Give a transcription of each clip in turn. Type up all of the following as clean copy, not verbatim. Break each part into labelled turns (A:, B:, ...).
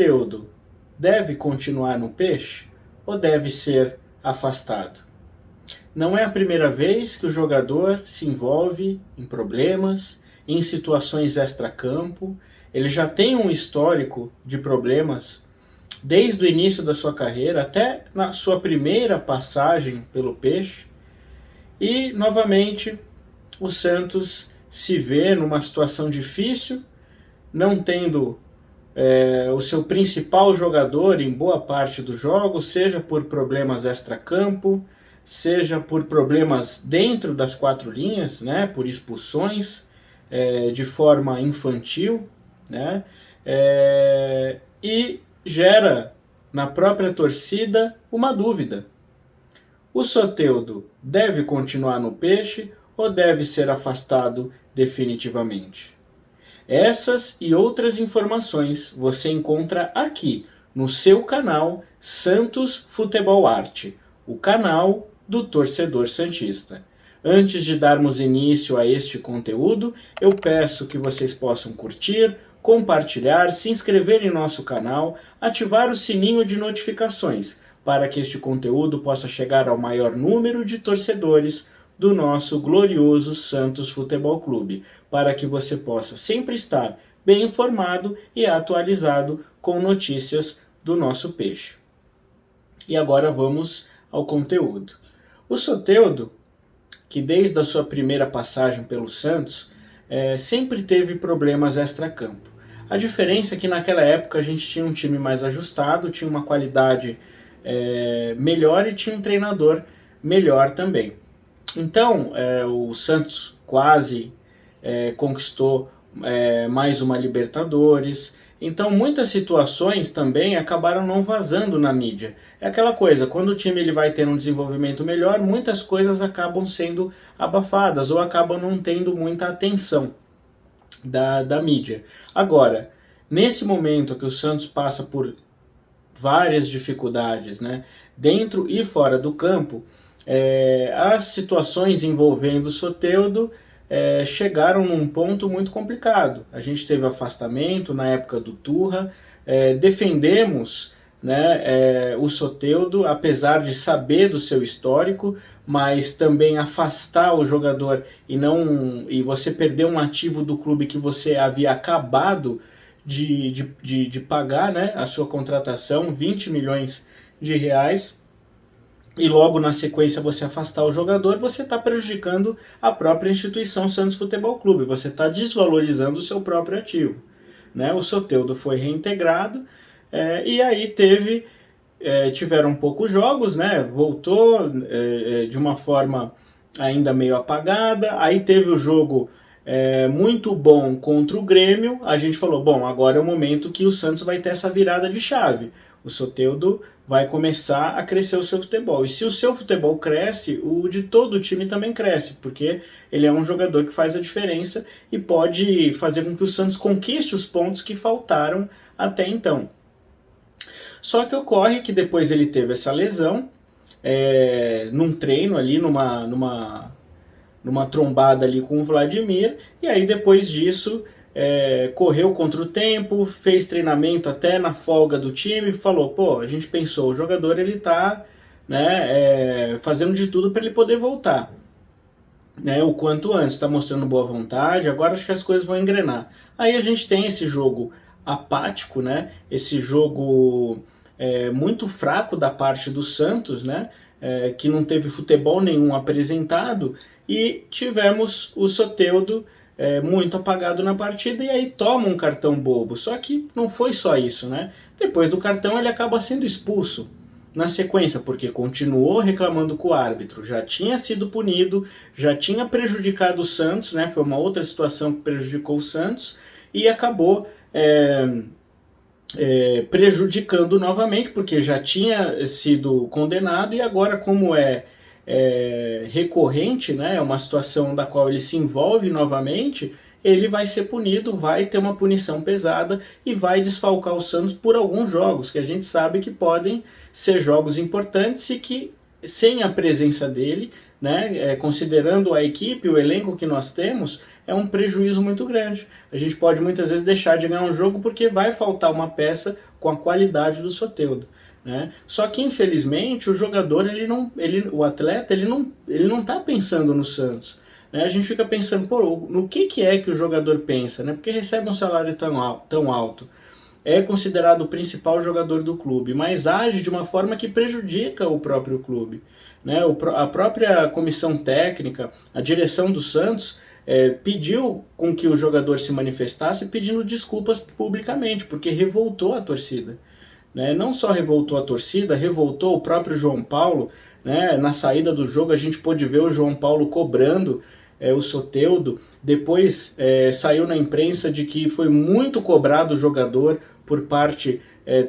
A: Soteldo deve continuar no Peixe ou deve ser afastado? Não é a primeira vez que o jogador se envolve em problemas, em situações extracampo. Ele já tem um histórico de problemas desde o início da sua carreira até na sua primeira passagem pelo Peixe. E, novamente, o Santos se vê numa situação difícil, não tendo o seu principal jogador em boa parte dos jogos, seja por problemas extracampo, seja por problemas dentro das quatro linhas, né, por expulsões de forma infantil, né, e gera na própria torcida uma dúvida. O Soteldo deve continuar no Peixe ou deve ser afastado definitivamente? Essas e outras informações você encontra aqui no seu canal Santos Futebol Arte, o canal do torcedor santista. Antes de darmos início a este conteúdo, eu peço que vocês possam curtir, compartilhar, se inscrever em nosso canal, ativar o sininho de notificações, para que este conteúdo possa chegar ao maior número de torcedores do nosso glorioso Santos Futebol Clube, para que você possa sempre estar bem informado e atualizado com notícias do nosso Peixe. E agora vamos ao conteúdo. O Soteldo, que desde a sua primeira passagem pelo Santos, sempre teve problemas extracampo. A diferença é que naquela época a gente tinha um time mais ajustado, tinha uma qualidade melhor e tinha um treinador melhor também. Então, o Santos quase conquistou mais uma Libertadores. Então, muitas situações também acabaram não vazando na mídia. É aquela coisa, quando o time ele vai ter um desenvolvimento melhor, muitas coisas acabam sendo abafadas ou acabam não tendo muita atenção da mídia. Agora, nesse momento que o Santos passa por várias dificuldades, né, dentro e fora do campo, as situações envolvendo o Soteldo chegaram num ponto muito complicado. A gente teve afastamento na época do Turra, defendemos, né, o Soteldo, apesar de saber do seu histórico, mas também afastar o jogador e você perder um ativo do clube que você havia acabado de pagar, né, a sua contratação, 20 milhões de reais, e logo na sequência você afastar o jogador, você está prejudicando a própria instituição Santos Futebol Clube, você está desvalorizando o seu próprio ativo, né? O Soteldo foi reintegrado e aí tiveram poucos jogos, né? Voltou de uma forma ainda meio apagada, aí teve o jogo muito bom contra o Grêmio. A gente falou, bom, agora é o momento que o Santos vai ter essa virada de chave. O Soteldo vai começar a crescer o seu futebol. E se o seu futebol cresce, o de todo o time também cresce, porque ele é um jogador que faz a diferença e pode fazer com que o Santos conquiste os pontos que faltaram até então. Só que ocorre que depois ele teve essa lesão, num treino ali, numa trombada ali com o Vladimir, e aí depois disso correu contra o tempo, fez treinamento até na folga do time, falou, pô, a gente pensou, o jogador ele tá, né, fazendo de tudo para ele poder voltar, né, o quanto antes, está mostrando boa vontade, agora acho que as coisas vão engrenar. Aí a gente tem esse jogo apático, né, esse jogo muito fraco da parte do Santos, né, que não teve futebol nenhum apresentado, e tivemos o Soteldo muito apagado na partida, e aí toma um cartão bobo. Só que não foi só isso, né? Depois do cartão ele acaba sendo expulso na sequência, porque continuou reclamando com o árbitro, já tinha sido punido, já tinha prejudicado o Santos, né? Foi uma outra situação que prejudicou o Santos, e acabou prejudicando novamente, porque já tinha sido condenado, e agora como recorrente, né, é uma situação da qual ele se envolve novamente, ele vai ser punido, vai ter uma punição pesada e vai desfalcar o Santos por alguns jogos, que a gente sabe que podem ser jogos importantes e que sem a presença dele né, considerando a equipe, o elenco que nós temos, é um prejuízo muito grande. A gente pode muitas vezes deixar de ganhar um jogo porque vai faltar uma peça com a qualidade do Soteldo, né? Só que infelizmente o jogador, o atleta, ele não está pensando no Santos, né? A gente fica pensando, pô, no que é que o jogador pensa, né? Porque recebe um salário tão alto, é considerado o principal jogador do clube, mas age de uma forma que prejudica o próprio clube, né? A própria comissão técnica, a direção do Santos, pediu com que o jogador se manifestasse pedindo desculpas publicamente, porque revoltou a torcida, né? Não só revoltou a torcida, revoltou o próprio João Paulo, né? Na saída do jogo a gente pôde ver o João Paulo cobrando o Soteldo. Depois saiu na imprensa de que foi muito cobrado o jogador por parte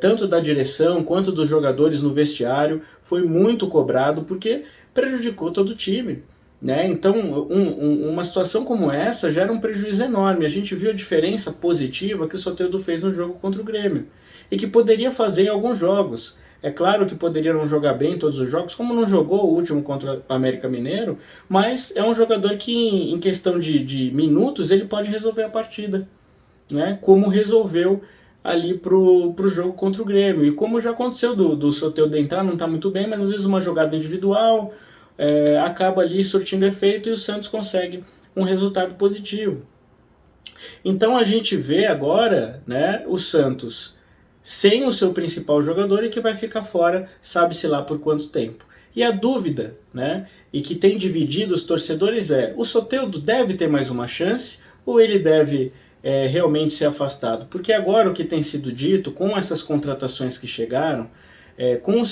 A: tanto da direção quanto dos jogadores no vestiário, foi muito cobrado porque prejudicou todo o time, né? Então uma situação como essa gera um prejuízo enorme. A gente viu a diferença positiva que o Soteldo fez no jogo contra o Grêmio e que poderia fazer em alguns jogos. É claro que poderia não jogar bem em todos os jogos, como não jogou o último contra o América Mineiro, mas é um jogador que em questão de minutos ele pode resolver a partida, né? Como resolveu ali pro jogo contra o Grêmio. E como já aconteceu do Soteldo entrar, não está muito bem, mas às vezes uma jogada individual acaba ali surtindo efeito e o Santos consegue um resultado positivo. Então a gente vê agora, né, o Santos sem o seu principal jogador e que vai ficar fora, sabe-se lá por quanto tempo. E a dúvida, né, e que tem dividido os torcedores o Soteldo deve ter mais uma chance ou ele deve realmente ser afastado? Porque agora o que tem sido dito, com essas contratações que chegaram, com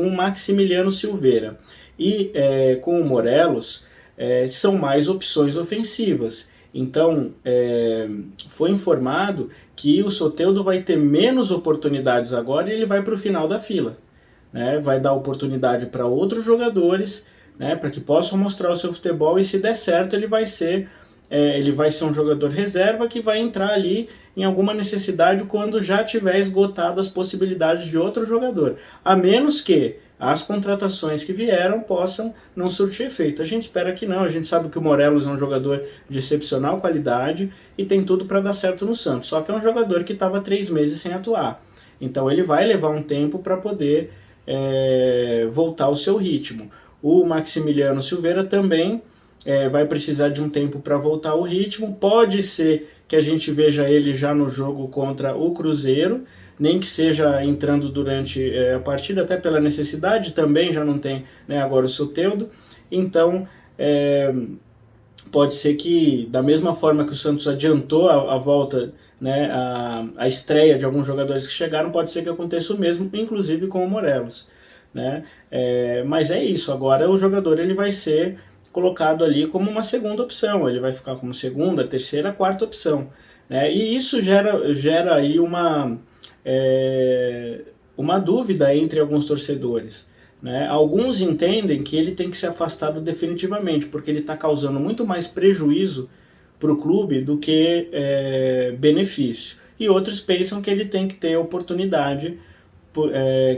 A: o Maximiliano Silveira e com o Morelos, são mais opções ofensivas. Então, foi informado que o Soteldo vai ter menos oportunidades agora e ele vai para o final da fila, né? Vai dar oportunidade para outros jogadores, né, para que possam mostrar o seu futebol e se der certo ele vai ser um jogador reserva que vai entrar ali em alguma necessidade quando já tiver esgotado as possibilidades de outro jogador, a menos que as contratações que vieram possam não surtir efeito. A gente espera que não, a gente sabe que o Morelos é um jogador de excepcional qualidade e tem tudo para dar certo no Santos, só que é um jogador que estava 3 meses sem atuar, então ele vai levar um tempo para poder voltar ao seu ritmo. O Maximiliano Silveira também vai precisar de um tempo para voltar ao ritmo. Pode ser que a gente veja ele já no jogo contra o Cruzeiro, nem que seja entrando durante a partida, até pela necessidade, também já não tem, né, agora o Soteldo. Então, pode ser que, da mesma forma que o Santos adiantou a volta, né, a estreia de alguns jogadores que chegaram, pode ser que aconteça o mesmo, inclusive com o Morelos, né? Mas é isso, agora o jogador ele vai ser colocado ali como uma segunda opção, ele vai ficar como segunda, terceira, quarta opção, né? E isso gera aí uma dúvida entre alguns torcedores, né? Alguns entendem que ele tem que ser afastado definitivamente, porque ele está causando muito mais prejuízo para o clube do que benefício. E outros pensam que ele tem que ter oportunidade,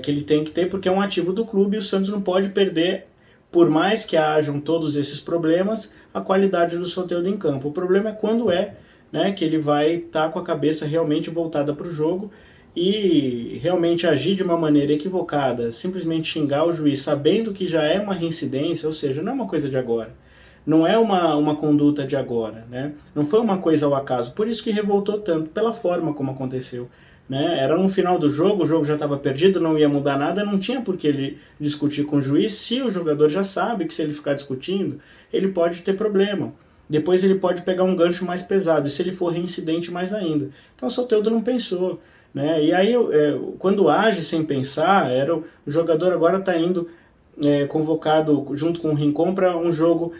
A: que ele tem que ter porque é um ativo do clube e o Santos não pode perder, por mais que hajam todos esses problemas, a qualidade do Soteldo em campo. O problema é quando né, que ele vai estar com a cabeça realmente voltada para o jogo e realmente agir de uma maneira equivocada, simplesmente xingar o juiz sabendo que já é uma reincidência, ou seja, não é uma coisa de agora, não é uma conduta de agora, né? Não foi uma coisa ao acaso, por isso que revoltou tanto, pela forma como aconteceu, né? Era no final do jogo, o jogo já estava perdido, não ia mudar nada, não tinha por que ele discutir com o juiz, se o jogador já sabe que se ele ficar discutindo, ele pode ter problema. Depois ele pode pegar um gancho mais pesado, e se ele for reincidente mais ainda. Então o Soteldo não pensou, né? E aí, quando age sem pensar, o jogador agora está indo convocado junto com o Rincon para um jogo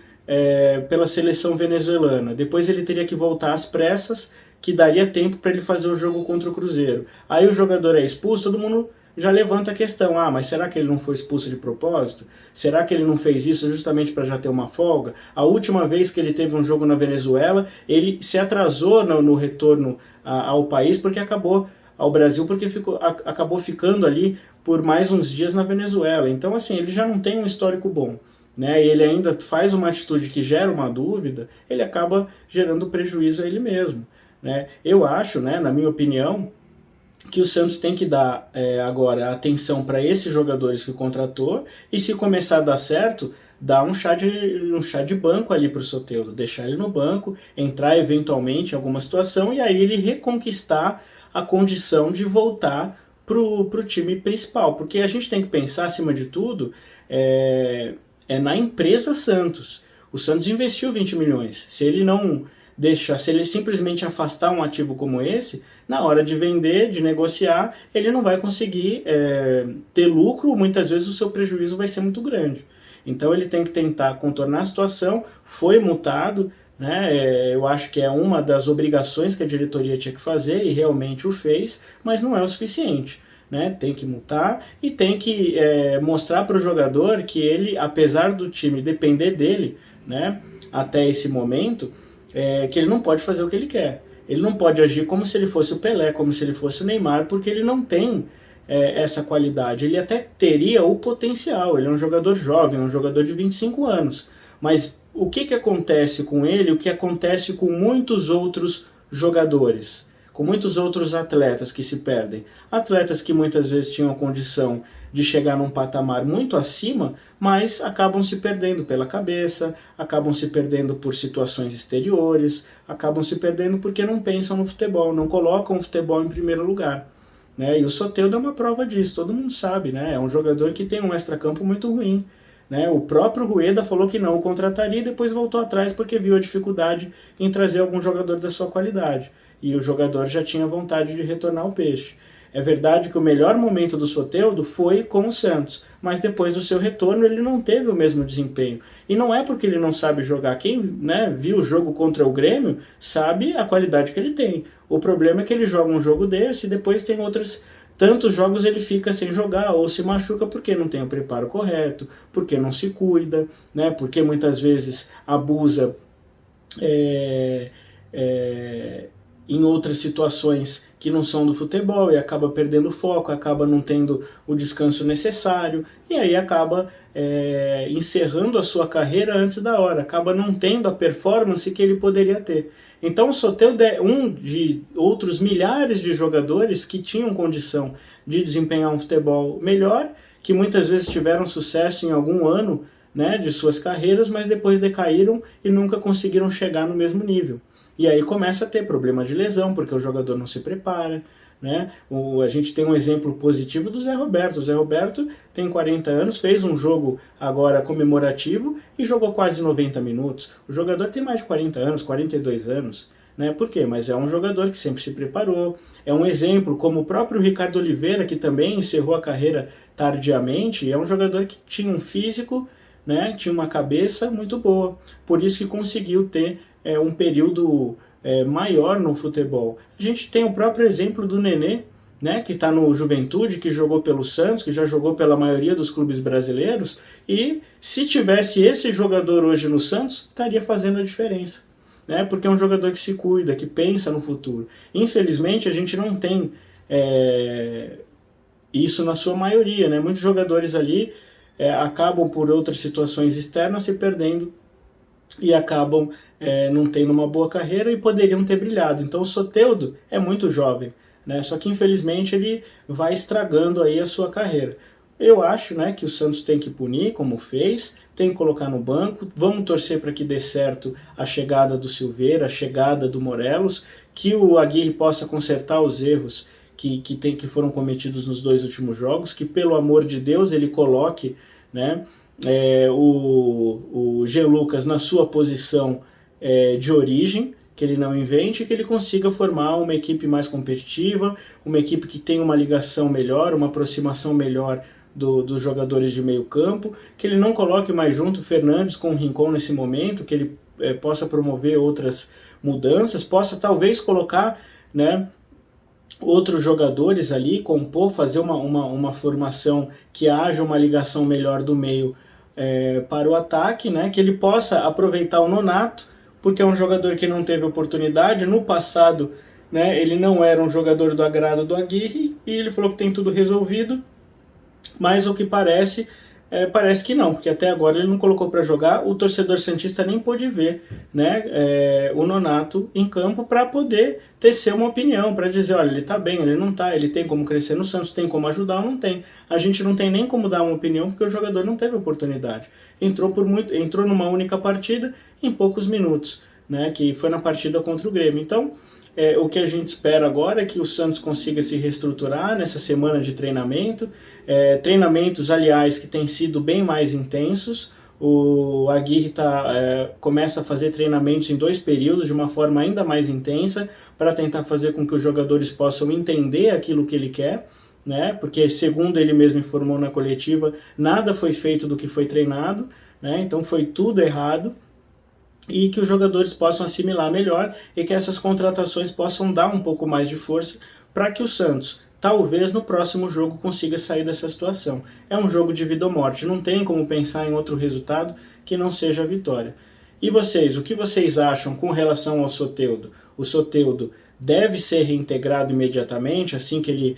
A: pela seleção venezuelana. Depois ele teria que voltar às pressas, que daria tempo para ele fazer o jogo contra o Cruzeiro. Aí o jogador é expulso, todo mundo já levanta a questão, mas será que ele não foi expulso de propósito? Será que ele não fez isso justamente para já ter uma folga? A última vez que ele teve um jogo na Venezuela, ele se atrasou no retorno ao país, ao Brasil, porque acabou ficando ali por mais uns dias na Venezuela. Então, assim, ele já não tem um histórico bom, né, e ele ainda faz uma atitude que gera uma dúvida, ele acaba gerando prejuízo a ele mesmo, né? Eu acho, né, na minha opinião, que o Santos tem que dar agora atenção para esses jogadores que contratou, e se começar a dar certo, dar um chá de banco ali para o Soteldo, deixar ele no banco, entrar eventualmente em alguma situação e aí ele reconquistar a condição de voltar pro time principal, porque a gente tem que pensar, acima de tudo, na empresa Santos. O Santos investiu 20 milhões. Se ele não deixar, se ele simplesmente afastar um ativo como esse, na hora de vender, de negociar, ele não vai conseguir ter lucro, muitas vezes o seu prejuízo vai ser muito grande. Então ele tem que tentar contornar a situação, foi multado, né? Eu acho que é uma das obrigações que a diretoria tinha que fazer e realmente o fez, mas não é o suficiente. Né? Tem que multar e tem que mostrar para o jogador que ele, apesar do time depender dele, né, até esse momento, que ele não pode fazer o que ele quer. Ele não pode agir como se ele fosse o Pelé, como se ele fosse o Neymar, porque ele não tem essa qualidade. Ele até teria o potencial, ele é um jogador jovem, um jogador de 25 anos. Mas o que acontece com ele, o que acontece com muitos outros jogadores? Com muitos outros atletas que se perdem. Atletas que muitas vezes tinham a condição de chegar num patamar muito acima, mas acabam se perdendo pela cabeça, acabam se perdendo por situações exteriores, acabam se perdendo porque não pensam no futebol, não colocam o futebol em primeiro lugar. Né? E o Soteldo é uma prova disso, todo mundo sabe, né? É um jogador que tem um extracampo muito ruim. Né? O próprio Rueda falou que não o contrataria e depois voltou atrás porque viu a dificuldade em trazer algum jogador da sua qualidade. E o jogador já tinha vontade de retornar ao Peixe. É verdade que o melhor momento do Soteldo foi com o Santos, mas depois do seu retorno ele não teve o mesmo desempenho. E não é porque ele não sabe jogar. Quem, né, viu o jogo contra o Grêmio sabe a qualidade que ele tem. O problema é que ele joga um jogo desse e depois tem outros tantos jogos ele fica sem jogar ou se machuca porque não tem o preparo correto, porque não se cuida, né, porque muitas vezes abusa em outras situações que não são do futebol e acaba perdendo o foco, acaba não tendo o descanso necessário e aí acaba encerrando a sua carreira antes da hora, acaba não tendo a performance que ele poderia ter. Então o Soteldo é um de outros milhares de jogadores que tinham condição de desempenhar um futebol melhor, que muitas vezes tiveram sucesso em algum ano, né, de suas carreiras, mas depois decaíram e nunca conseguiram chegar no mesmo nível. E aí começa a ter problemas de lesão, porque o jogador não se prepara. Né? A gente tem um exemplo positivo do Zé Roberto. O Zé Roberto tem 40 anos, fez um jogo agora comemorativo e jogou quase 90 minutos. O jogador tem mais de 40 anos, 42 anos. Né? Por quê? Mas é um jogador que sempre se preparou. É um exemplo, como o próprio Ricardo Oliveira, que também encerrou a carreira tardiamente, é um jogador que tinha um físico, né? Tinha uma cabeça muito boa. Por isso que conseguiu ter um período maior no futebol. A gente tem o próprio exemplo do Nenê, né, que está no Juventude, que jogou pelo Santos, que já jogou pela maioria dos clubes brasileiros, e se tivesse esse jogador hoje no Santos, estaria fazendo a diferença. Né, porque é um jogador que se cuida, que pensa no futuro. Infelizmente, a gente não tem isso na sua maioria. Né? Muitos jogadores ali acabam por outras situações externas se perdendo e acabam não tendo uma boa carreira e poderiam ter brilhado. Então o Soteldo é muito jovem, né? Só que infelizmente ele vai estragando aí a sua carreira. Eu acho, né, que o Santos tem que punir, como fez, tem que colocar no banco, vamos torcer para que dê certo a chegada do Silveira, a chegada do Morelos, que o Aguirre possa consertar os erros que foram cometidos nos 2 últimos jogos, que pelo amor de Deus ele coloque, né, o Jean Lucas na sua posição de origem, que ele não invente, que ele consiga formar uma equipe mais competitiva, uma equipe que tenha uma ligação melhor, uma aproximação melhor dos jogadores de meio campo, que ele não coloque mais junto o Fernandes com o Rincon nesse momento, que ele possa promover outras mudanças, possa talvez colocar, né, outros jogadores ali, compor, fazer uma formação que haja uma ligação melhor do meio para o ataque, né, que ele possa aproveitar o Nonato, porque é um jogador que não teve oportunidade. No passado, né, ele não era um jogador do agrado do Aguirre, e ele falou que tem tudo resolvido, mas o que parece, Parece que não, porque até agora ele não colocou para jogar, o torcedor santista nem pôde ver, né, o Nonato em campo para poder tecer uma opinião, para dizer, olha, ele tá bem, ele não tá, ele tem como crescer no Santos, tem como ajudar ou não tem. A gente não tem nem como dar uma opinião porque o jogador não teve oportunidade. Entrou numa única partida em poucos minutos, né, que foi na partida contra o Grêmio. Então, o que a gente espera agora é que o Santos consiga se reestruturar nessa semana de treinamento, treinamentos, aliás, que têm sido bem mais intensos. O Aguirre começa a fazer treinamentos em 2 períodos de uma forma ainda mais intensa para tentar fazer com que os jogadores possam entender aquilo que ele quer, né? Porque, segundo ele mesmo informou na coletiva, nada foi feito do que foi treinado, né? Então foi tudo errado, e que os jogadores possam assimilar melhor e que essas contratações possam dar um pouco mais de força para que o Santos, talvez no próximo jogo, consiga sair dessa situação. É um jogo de vida ou morte, não tem como pensar em outro resultado que não seja a vitória. E vocês, o que vocês acham com relação ao Soteldo? O Soteldo deve ser reintegrado imediatamente, assim que ele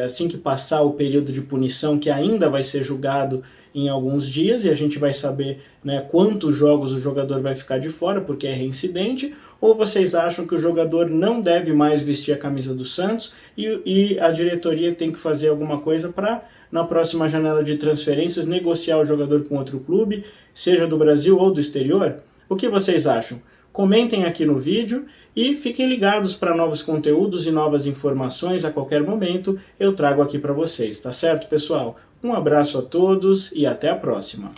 A: assim que passar o período de punição, que ainda vai ser julgado em alguns dias, e a gente vai saber, né, quantos jogos o jogador vai ficar de fora, porque é reincidente, ou vocês acham que o jogador não deve mais vestir a camisa do Santos e a diretoria tem que fazer alguma coisa para, na próxima janela de transferências, negociar o jogador com outro clube, seja do Brasil ou do exterior? O que vocês acham? Comentem aqui no vídeo e fiquem ligados para novos conteúdos e novas informações a qualquer momento eu trago aqui para vocês, tá certo, pessoal? Um abraço a todos e até a próxima!